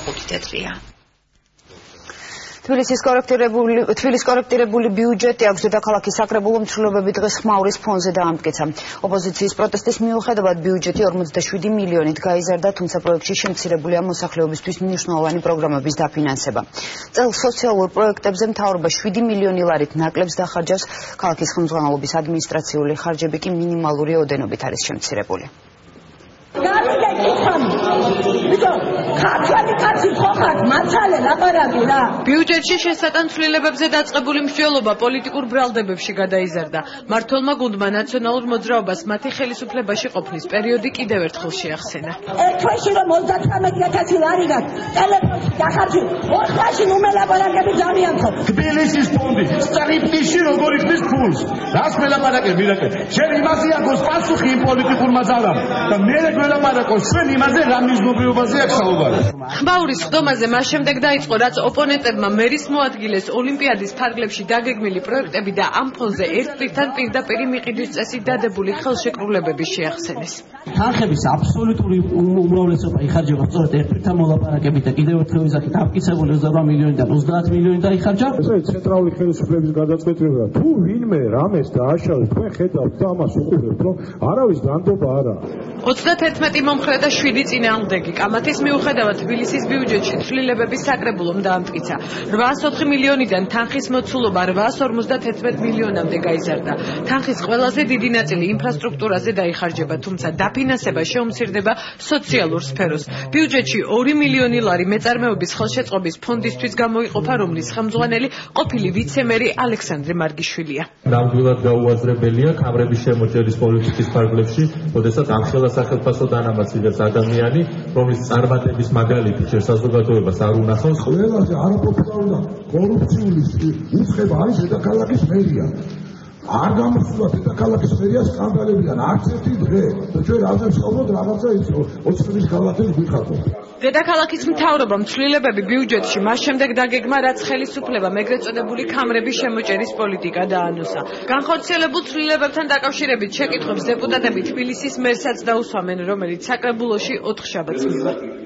5 თეთრია. თბილისის კორექტირებული ბიუჯეტი აქვს დედაქალაქის საკრებულო მცველობები დღეს ხმაურის ფონზე დაამტკიცა. ოპოზიციის პროტესტის მიუხედავად ბიუჯეტი 47 მილიონით გაიზარდა, თუმცა პროექტში შემცირებულია მოსახლეობისთვის მნიშვნელოვანი პროგრამების დაფინანსება. წელს სოციალურ პროექტებზე მთავრობა 7 მილიონი ლარით ნაკლებს დახარჯავს, ქალაქის ხელმძღვანელობის ადმინისტრაციული ხარჯები კი მინიმალური ოდენობით არის შემცირებული. ბიუჯეტში შესატან ცვლილებებზე დაწყებული მსჯელობა პოლიტიკურ ბრალდებებში გადაიზარდა. მმართველმა გუნდმა ნაციონალურ მოძრაობას მათი ხელისუფლებაში ყოფნის პერიოდი კიდევ ერთხელ შეახსენა. ერთ თვეში რომ 33,000 ლარი გაქვს, ტელეფონში დახარჯი, 4 თვეში ნუმელაპარაკები ძალიან ხო. თბილისის ფონდი სტრიპტიში როგორ იქნის ფულს? რას მელაპარაკები რაკეთ? შენ იმაზე აგოს პასუხი იმ პოლიტიკურმა ძალამ და მე გველაპარაკო ჩვენ იმაზე რა მიზნობიობაზე აქვს საუბარი. ხმაურის ხდომაზე მას შემდეგ დაიწყო, რაც ოპონენტებმა მერის მოადგილეს ოლიმპიადის ფარგლებში დაგეგმილი პროექტები და ამ ფონზე ერთდროულად პირდაპირ მიყიდვის წესით დადებული ხელშეკრულებები შეახსენეს. თანხების აბსოლუტური უმრავლესობა იხარჯება სწორედ ერთდროულად მოლაპარაკებით და კიდევ ერთხელ ვიზახით ამტკიცებული 28 მილიონიდან 30 მილიონი დაიხარჯა. ეს ცენტრალური ხელისუფლების გადაწყვეტილება. თუ ვინმე რამეს დააშავებს, თქვენ ხედავთ და ამას უყურებთ, რომ არავის დანდობა არა. 31 მომხრე და 7 წინააღმდეგი. კამათის მიუხედავად თბილისის ბიუჯეტში ცვლილებების საკრებულომ დაამტკიცა. 804 მილიონიდან თანხის მოცულობა 851 მილიონამდე გაიზარდა. თანხის ყველაზე დიდი ნაწილი ინფრასტრუქტურაზე დაიხარჯება, თუმცა დაფინანსება შეუმცირდება სოციალურ სფეროს. ბიუჯეტში 2 მილიონი ლარი მეწარმეობის ხელშეწყობის ფონდისთვის გამოიყოფა, რომლის ხელმძღვანელი ყოფილი ვიცე-მერი ალექსანდრე მარგიშვილია. ნამდვილად გაუაზრებელია კამრების შემოჭერის პოლიტიკის ფარგლებში, როდესაც ამხელა სახელმწიფო დანამატს ადამიანი, რომლის წარმატების მაგალითი საზოგადოებას არ უნახავს. ყველაზე არაპოპულარული და კორუფციული უცხება არის დედაქალაქის მერია. არ გამოსულა დედაქალაქის მერია სკანდალებიდან არც ერთი დღე. ჩვენ რაზე ვსაუბრობთ რაღაცა ის ოცნების ქალაქის გვიხატო. დედაქალაქის მთავრობამ ცვლილებები ბიუჯეტში მას შემდეგ დაგეგმა, რაც ხელისუფლებამ ეგრეთ წოდებული კამრების შემოჭერის პოლიტიკა დაანოსა. განხორციელებულ ცვლილებებთან დაკავშირებით შეკითხვებს დეპუტატები თბილისის მერსაც დაუსვამენ, რომელიც საკრებულოში 4 შაბათს მივა.